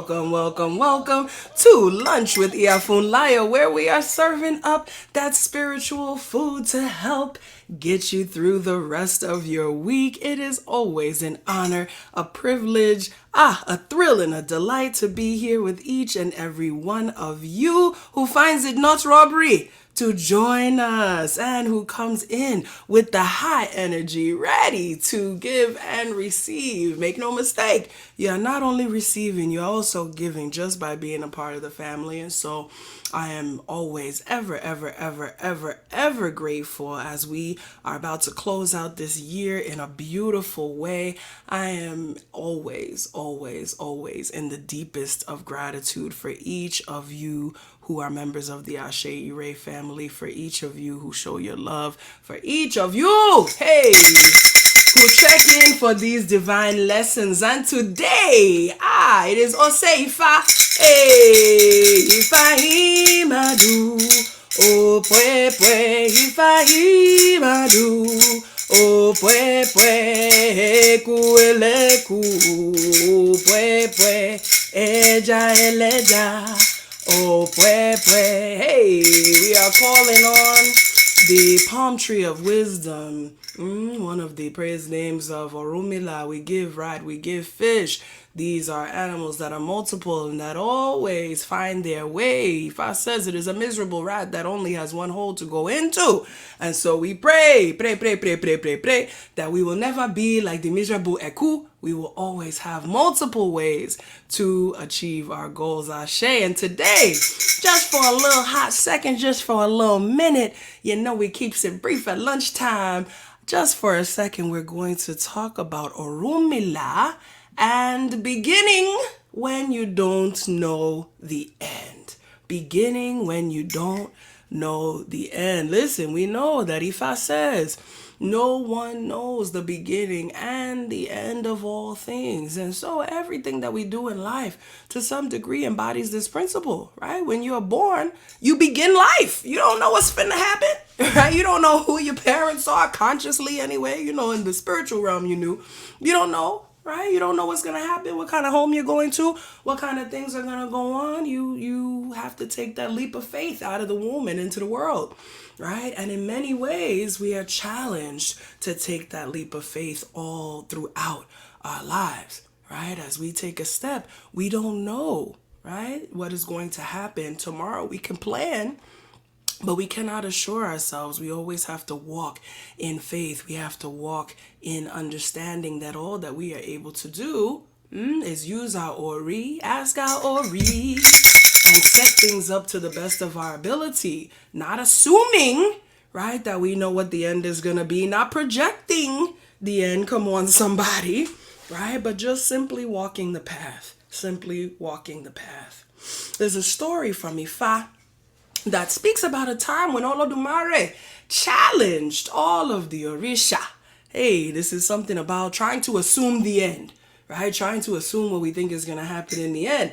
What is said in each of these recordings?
welcome to Lunch with Iya Funlayo, where we are serving up that spiritual food to help get you through the rest of your week. It is always an honor, a privilege, a thrill and a delight to be here with each and every one of you who finds it not robbery to join us and who comes in with the high energy, ready to give and receive. Make no mistake, you're not only receiving, you're also giving just by being a part of the family. And so I am always ever grateful as we are about to close out this year in a beautiful way. I am always in the deepest of gratitude for each of you who are members of the Ase Ire family, for each of you who show your love, for each of you, hey, who check in for these divine lessons. And today, it is Ose Ifa, hey, Ifa Imadu, oh pwe Ifa Imadu, oh pwe kuele ku, pwe eja eleja. Oh, hey, we are calling on the palm tree of wisdom, one of the praise names of Orunmila. We give fish. These are animals that are multiple and that always find their way. Ifa says it is a miserable rat that only has one hole to go into. And so we pray that we will never be like the miserable Eku. We will always have multiple ways to achieve our goals. Ashe. And today, just for a little hot second, just for a little minute, we keeps it brief at lunchtime. Just for a second, we're going to talk about Orunmila and beginning when you don't know the end. Beginning when you don't know the end. Listen, we know that Ifa says, no one knows the beginning and the end of all things. And so everything that we do in life to some degree embodies this principle, right? When you're born, you begin life. You don't know what's finna happen, right? You don't know who your parents are consciously anyway. In the spiritual realm, you don't know. Right? You don't know what's going to happen, what kind of home you're going to, what kind of things are going to go on. You have to take that leap of faith out of the womb and into the world, right? And in many ways, we are challenged to take that leap of faith all throughout our lives, right? As we take a step, we don't know, right, what is going to happen tomorrow. We can plan, but we cannot assure ourselves. We always have to walk in faith. We have to walk in understanding that all that we are able to do is use our Ori, ask our Ori, and set things up to the best of our ability. Not assuming, right, that we know what the end is going to be. Not projecting the end, come on somebody, right? But just simply walking the path. Simply walking the path. There's a story from Ifa that speaks about a time when Olodumare challenged all of the Orisha. Hey, this is something about trying to assume the end, right? Trying to assume what we think is going to happen in the end.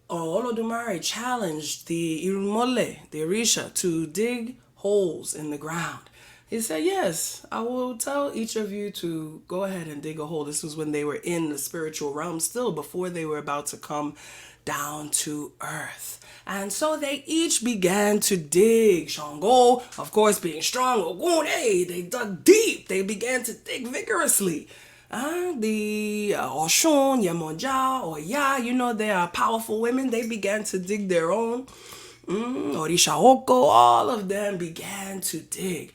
Olodumare challenged the Irunmole, the Orisha, to dig holes in the ground. He said, yes, I will tell each of you to go ahead and dig a hole. This was when they were in the spiritual realm still, before they were about to come down to earth. And so they each began to dig. Shango, of course, being strong, Ogun, hey, they dug deep. They began to dig vigorously. The Oshun, Yemonja, Oya, they are powerful women. They began to dig their own. Orisha Oko, all of them began to dig.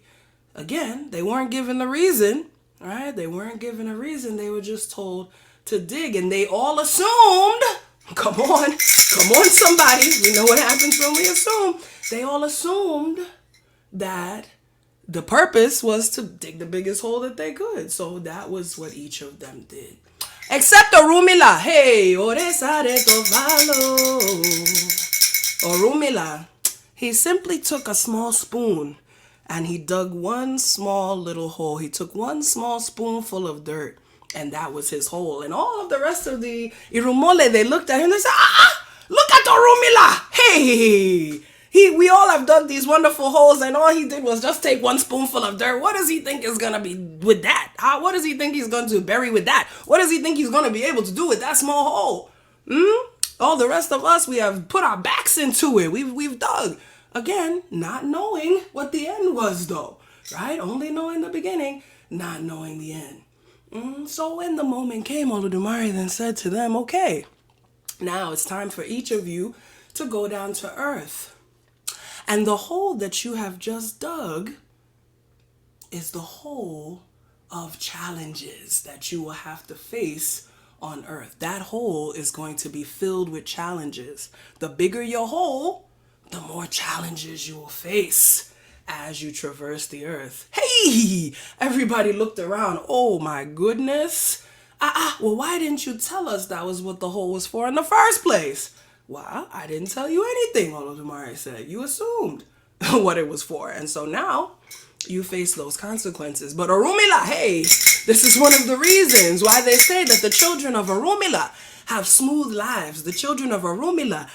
Again, they weren't given a reason, right? They weren't given a reason. They were just told to dig. And they all assumed, come on somebody. We know what happens when we assume. They all assumed that the purpose was to dig the biggest hole that they could. So that was what each of them did. Except Orunmila. Hey, Oresare Tovalo. Orunmila, he simply took a small spoon and he dug one small little hole. He took one small spoonful of dirt, and that was his hole. And all of the rest of the Irunmole, they looked at him and they said, look at Orunmila. Hey, we all have dug these wonderful holes, and all he did was just take one spoonful of dirt. What does he think is going to be with that? What does he think he's going to bury with that? What does he think he's going to be able to do with that small hole? All the rest of us, we have put our backs into it. We've dug. Again, not knowing what the end was though, right? Only knowing the beginning, not knowing the end. So when the moment came, Olodumare then said to them, okay, now it's time for each of you to go down to earth. And the hole that you have just dug is the hole of challenges that you will have to face on earth. That hole is going to be filled with challenges. The bigger your hole, the more challenges you will face as you traverse the earth. Hey, everybody looked around. Oh my goodness. Well, why didn't you tell us that was what the hole was for in the first place? Well, I didn't tell you anything, Olodumare said. You assumed what it was for. And so now you face those consequences. But Orunmila, hey, this is one of the reasons why they say that the children of Orunmila have smooth lives. The children of Orunmila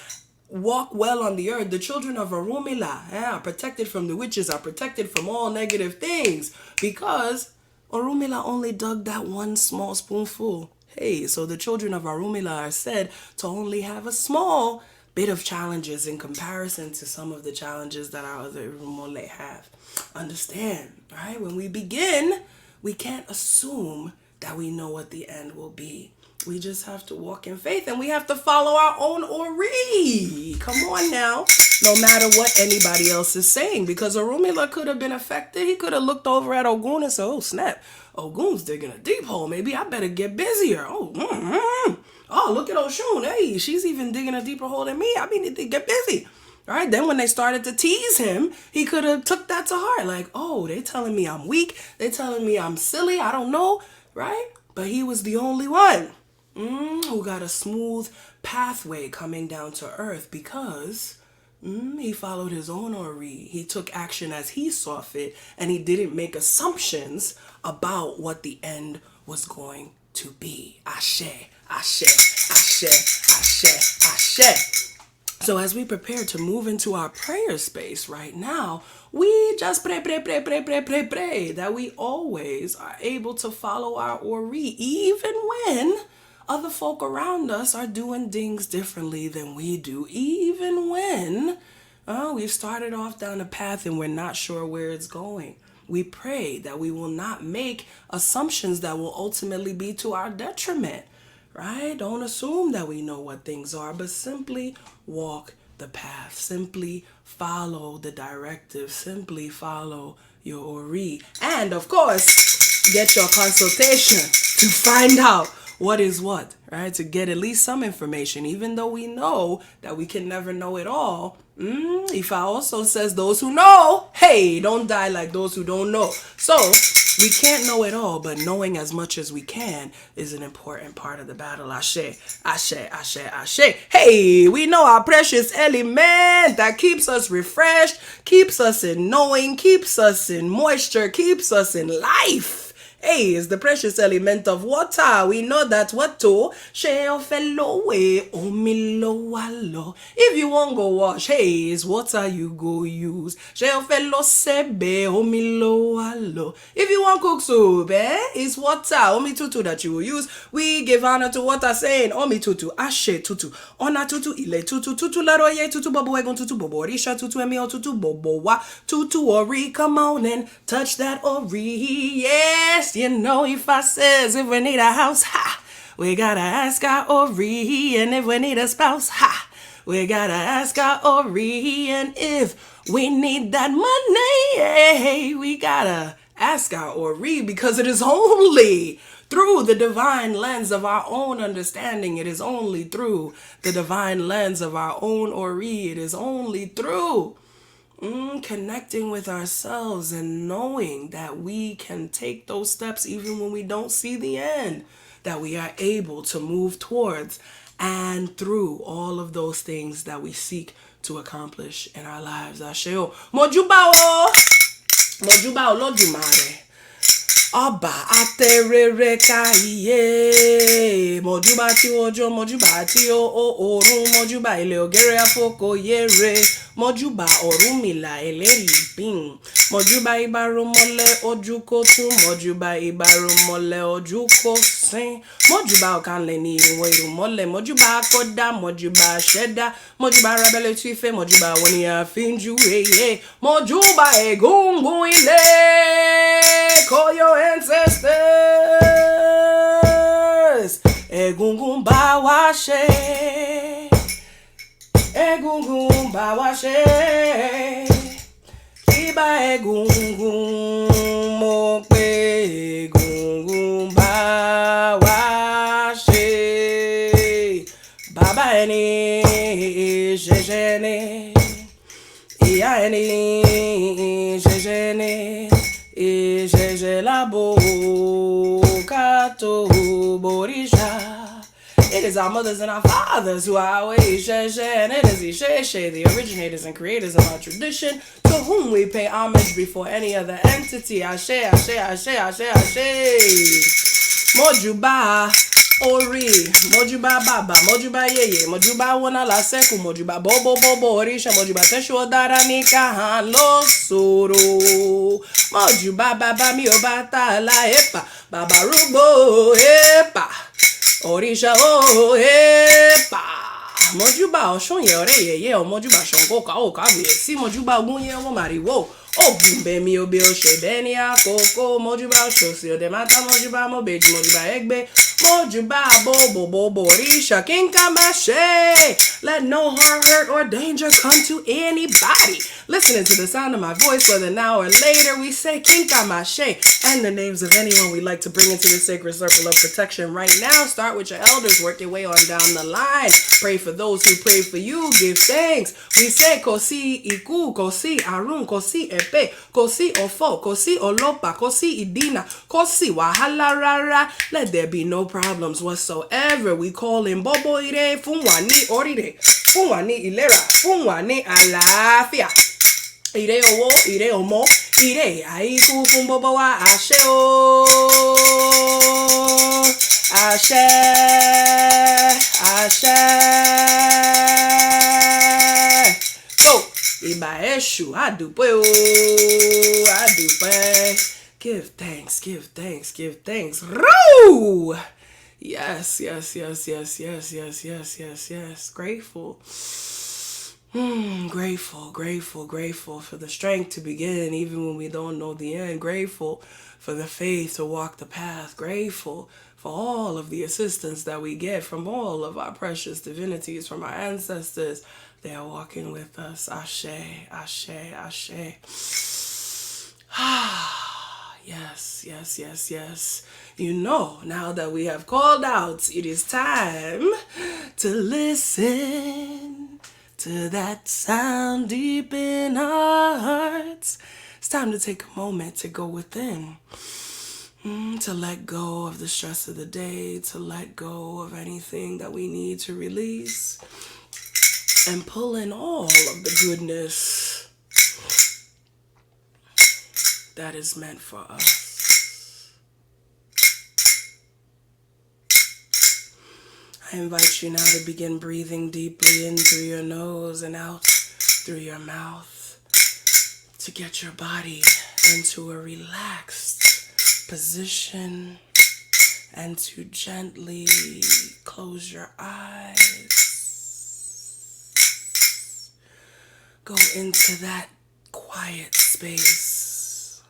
walk well on the earth. The children of Orunmila are protected from the witches, are protected from all negative things, because Orunmila only dug that one small spoonful. Hey, so the children of Orunmila are said to only have a small bit of challenges in comparison to some of the challenges that our other Irumole have. Understand, right? When we begin, we can't assume that we know what the end will be. We just have to walk in faith, and we have to follow our own Ori. Come on now. No matter what anybody else is saying, because Orunmila could have been affected. He could have looked over at Ogun and said, oh snap, Ogun's digging a deep hole. Maybe I better get busier. Oh, look at Oshun. Hey, she's even digging a deeper hole than me. I need to get busy. Right? Then when they started to tease him, he could have took that to heart. Like, oh, they telling me I'm weak. They telling me I'm silly. I don't know. Right? But he was the only one who got a smooth pathway coming down to earth, because he followed his own Ori. He took action as he saw fit, and he didn't make assumptions about what the end was going to be. Ashe, ashe, ashe, ashe, ashe. So as we prepare to move into our prayer space right now, we just pray that we always are able to follow our Ori, even when other folk around us are doing things differently than we do, even when we've started off down a path and we're not sure where it's going. We pray that we will not make assumptions that will ultimately be to our detriment, right? Don't assume that we know what things are, but simply walk the path. Simply follow the directive. Simply follow your Ori. And of course, get your consultation to find out what is what, right? To get at least some information, even though we know that we can never know it all. Ifa also says those who know, hey, don't die like those who don't know. So we can't know it all, but knowing as much as we can is an important part of the battle. Ashe, ashe, ashe, ashe. Hey, we know our precious element that keeps us refreshed, keeps us in knowing, keeps us in moisture, keeps us in life. Hey, is the precious element of water. We know that water, share fellow way, omilo. If you won't go wash, hey, it's water you go use. Share fellow sebe, omilo. If you want cook soup, it's water, omi tutu that you will use. We give honor to water, saying, omi tutu, ashe tutu, ona tutu, ile tutu, tutu laroye, tutu bobo egon, tutu bobo risha, tutu emio, tutu bobo wa, tutu ori, come on and touch that ori, yes. You know, if I says if we need a house, ha, we gotta ask our Ori. And if we need a spouse, ha, we gotta ask our Ori. And if we need that money, we gotta ask our Ori, because it is only through the divine lens of our own understanding. It is only through the divine lens of our own Ori. It is only through connecting with ourselves and knowing that we can take those steps even when we don't see the end, that we are able to move towards and through all of those things that we seek to accomplish in our lives. Asheo. Mojubao. Mojubao Lodumare. Ọba aterere kaiye. Mojuba ti ojo, mojuba ti orun, mojuba ile ogere afoko yere. Mojuba Orunmila eleribin. Mojuba ibarumole ojukotu, mojuba ibarumole ojukosin. Mojuba okanle ni irinwo irumole, mojuba akoda, mojuba sheda, mojuba rabele tuife, mojuba woni afinju eye. Mojuba egungun ile. Call your ancestors. Egungun bawashe. Egungun bawashe. Iba egungun mo pe egungun bawashe. Baba eni sheshene. Iya eni sheshene. Ijeje labo kato borisha. It is our mothers and our fathers who are always sheshe, and it is Isheshe, the originators and creators of our tradition, to whom we pay homage before any other entity. Ashe, ashe, ashe, ashe, ashe. Mojuba Ori, mojuba baba, mojuba yeye, mojuba wana la seku, mojuba bobo bobo orisha, mojuba teshu odara nikahan lo soro. Mojuba baba mi obata la epa, baba rubo epa, orisha o epa. Mojuba oshun ye ore yeye, o mojuba shongo ka o kabuye, si mojuba ogun ye o mariwo. O bumbe mi obi o shebeni akoko, mojuba oshosi o demata, mojuba mobeji, mojuba egbe. Mojuba bobo bobo risha kinkamashe. Let no harm, hurt, or danger come to anybody listening to the sound of my voice, whether now or later. We say kinkamashe and the names of anyone we like to bring into the sacred circle of protection right now. Start with your elders, work your way on down the line. Pray for those who pray for you. Give thanks. We say kosi iku, kosi arun, kosi epe, kosi ofo, kosi olopa, kosi idina, kosi wahala rara. Let there be no problems whatsoever. We call in Bobo Ire Funwani Orire, Funwani Ilera, Funwani Alafia. Ire owo, ire omo, ire aiku funbobowa ashe o. Ashe, ashe. So, iba eshu, adupe o, adupe. Give thanks, give thanks, give thanks. Roo! Yes, yes, yes, yes, yes, yes, yes, yes, yes. Grateful. Grateful, grateful, grateful for the strength to begin even when we don't know the end. Grateful for the faith to walk the path. Grateful for all of the assistance that we get from all of our precious divinities, from our ancestors. They are walking with us. Ashe, ashe, ashe. Yes, yes, yes, yes. You know, now that we have called out, it is time to listen to that sound deep in our hearts. It's time to take a moment to go within, to let go of the stress of the day, to let go of anything that we need to release, and pull in all of the goodness that is meant for us. I invite you now to begin breathing deeply in through your nose and out through your mouth, to get your body into a relaxed position and to gently close your eyes. Go into that quiet space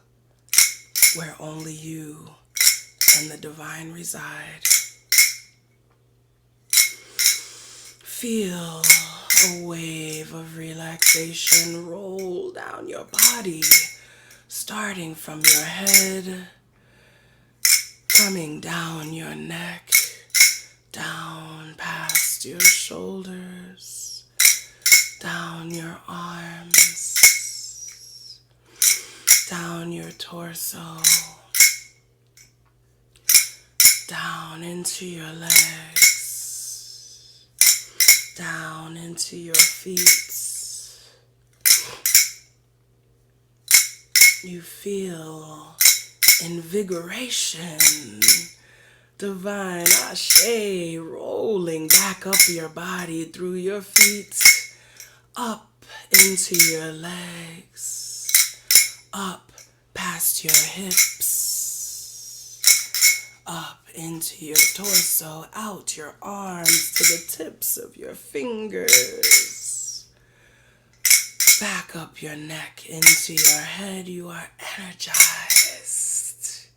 where only you and the divine reside. Feel a wave of relaxation roll down your body, starting from your head, coming down your neck, down past your shoulders, down your arms, down your torso, down into your legs, down into your feet. You feel invigoration, divine Ashe, rolling back up your body through your feet, up into your legs, up past your hips, up into your torso, out your arms to the tips of your fingers, back up your neck into your head. You are energized.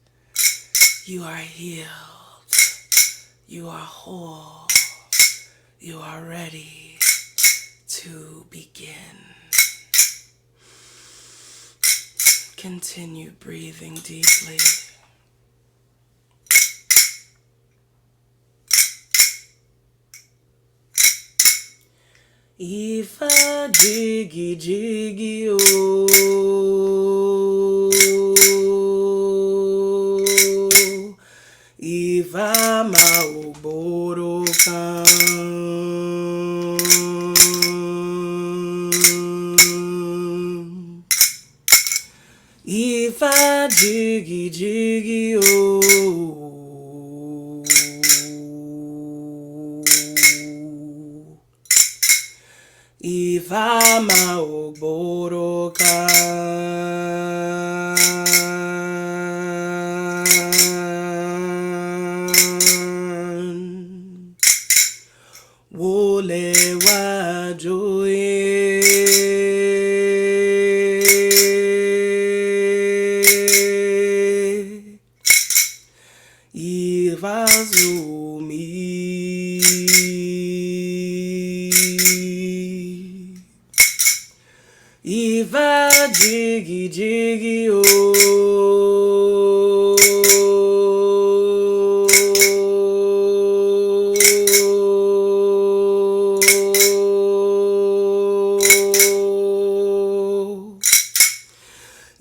You are healed. You are whole. You are ready to begin. Continue breathing deeply. Ifa jiggy jiggy oh, Ifa ma oboro kan, Ifa jiggy jiggy oh, Ifa ma oboro kan, wole wa joye, Ifa zumi, Ifa jiggy jiggy oh,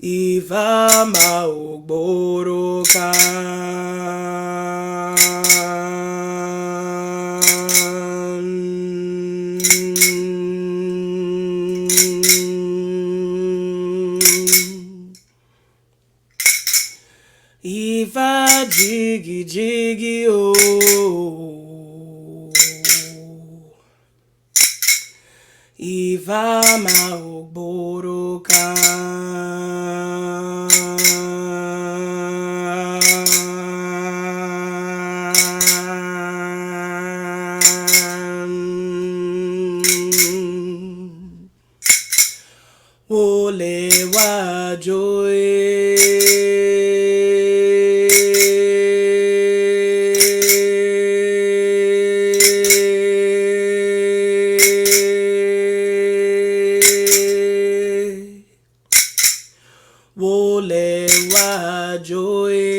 Ifa ma ogboro Ifa jiggy jiggy oh, Ifa ma ogboro wole wa joye, wole wa joye,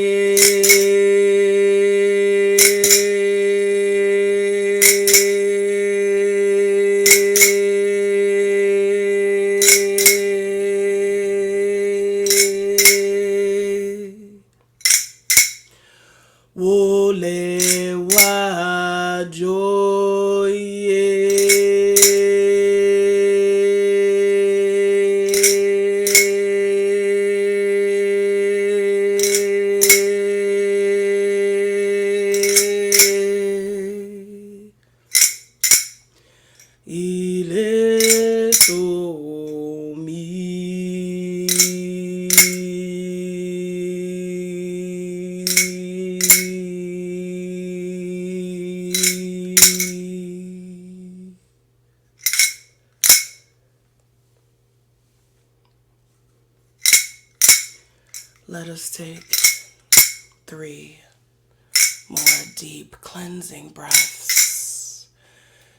wole wa joye, ile so mi, let us take 3 more deep cleansing breaths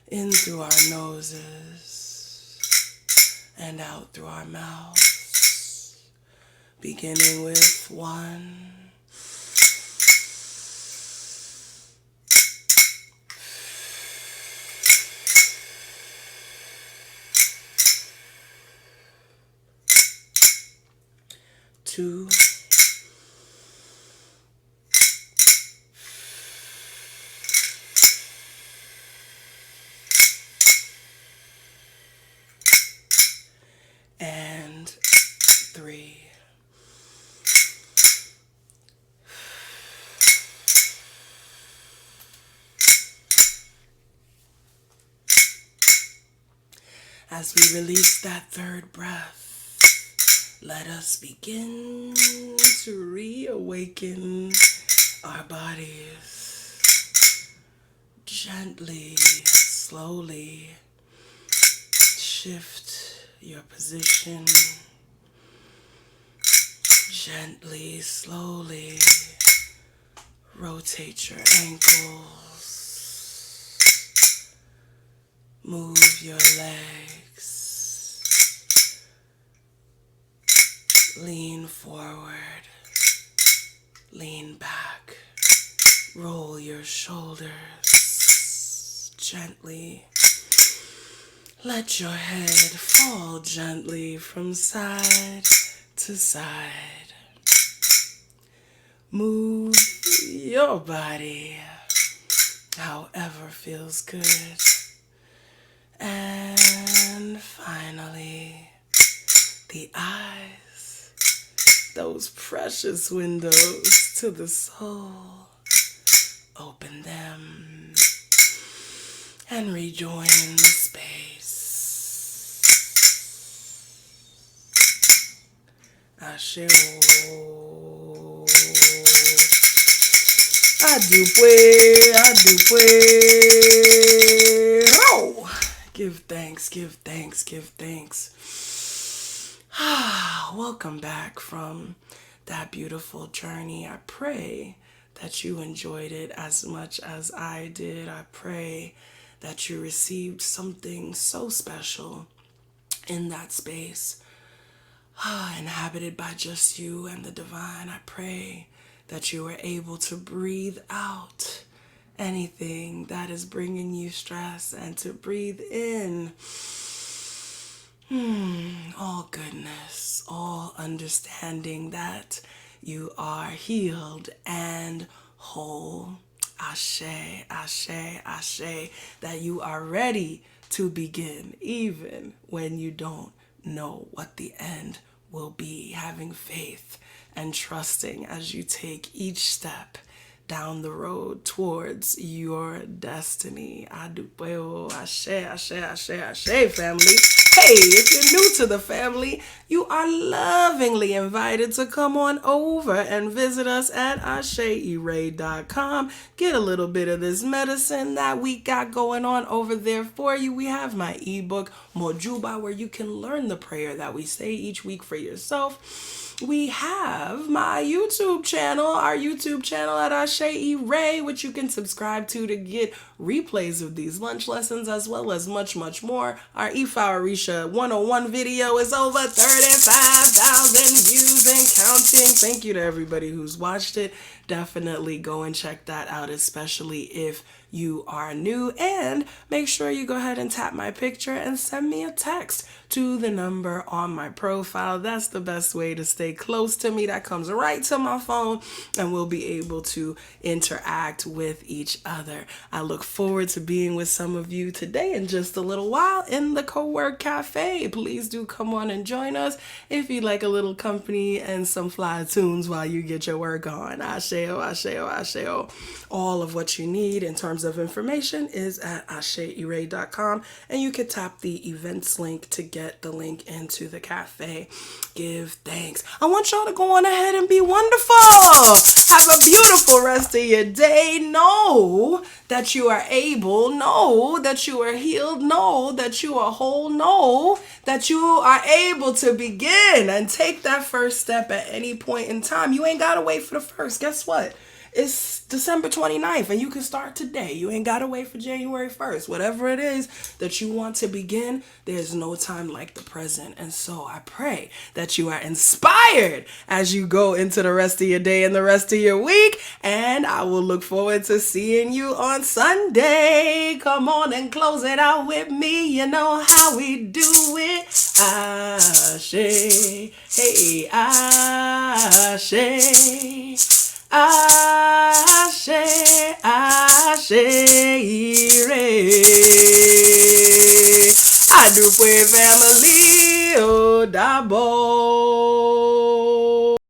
in through our noses and out through our mouths, beginning with 1, 2, and 3. As we release that third breath, let us begin to reawaken our bodies. Gently, slowly shift your position. Gently, slowly rotate your ankles. Move your legs. Lean forward. Lean back. Roll your shoulders gently. Let your head fall gently from side to side. Move your body however feels good. And finally, the eyes, those precious windows to the soul. Open them and rejoin the space. Ashe o. Adupwe. Oh! Give thanks, give thanks, give thanks. Welcome back from that beautiful journey. I pray that you enjoyed it as much as I did. I pray that you received something so special in that space, inhabited by just you and the divine. I pray that you were able to breathe out anything that is bringing you stress and to breathe in all goodness, all understanding that you are healed and whole. Ashe, ashe, ashe, that you are ready to begin even when you don't know what the end will be. Having faith and trusting as you take each step down the road towards your destiny. Adupeo, ashe, ashe, ashe, ashe, family. Hey, if you're new to the family, you are lovingly invited to come on over and visit us at aseire.com. Get a little bit of this medicine that we got going on over there for you. We have my ebook, Mojuba, where you can learn the prayer that we say each week for yourself. We have my YouTube channel, our YouTube channel at Ase Ire, which you can subscribe to get replays of these lunch lessons as well as much, much more. Our Ifa Orisha 101 video is over 35,000 views and counting. Thank you to everybody who's watched it. Definitely go and check that out, especially if you are new, and make sure you go ahead and tap my picture and send me a text to the number on my profile. That's the best way to stay close to me. That comes right to my phone and we'll be able to interact with each other. I look forward to being with some of you today in just a little while in the Co-Work Cafe. Please do come on and join us if you'd like a little company and some fly tunes while you get your work on. Asheo, asheo, asheo. All of what you need in terms of information is at aseire.com, and you can tap the events link to get the link into the cafe. Give thanks. I want y'all to go on ahead and be wonderful. Have a beautiful rest of your day. Know that you are able. Know that you are healed. Know that you are whole. Know that you are able to begin and take that first step at any point in time. You ain't got to wait for the first. Guess what? It's December 29th and you can start today. You ain't got to wait for January 1st. Whatever it is that you want to begin, there's no time like the present. And so I pray that you are inspired as you go into the rest of your day and the rest of your week. And I will look forward to seeing you on Sunday. Come on and close it out with me. You know how we do it. Ashe, hey, Ashe. Ase, Ase Ire. Adupwe family, odabo.